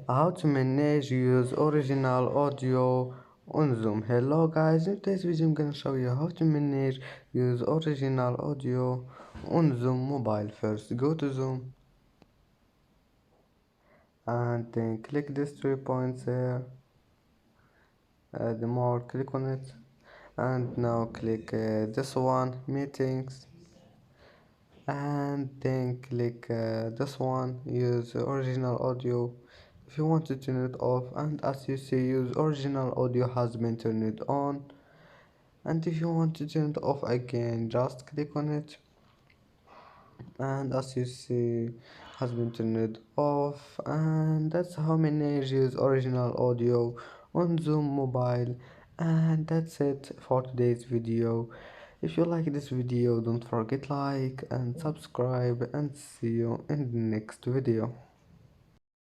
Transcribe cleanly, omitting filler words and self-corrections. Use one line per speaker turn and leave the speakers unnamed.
How to manage use original audio on Zoom. Hello guys, in today's video I'm gonna show you how to manage use original audio on Zoom mobile. First go to Zoom and then click these 3 points here, the more click on it, and now click this one, meetings, and then click this one, use original audio. If you want to turn it off, and as you see, use original audio has been turned on. And if you want to turn it off again, just click on it, and as you see, has been turned off. And that's how manage use original audio on Zoom mobile. And that's it for today's video. If you like this video, don't forget like and subscribe, and see you in the next video.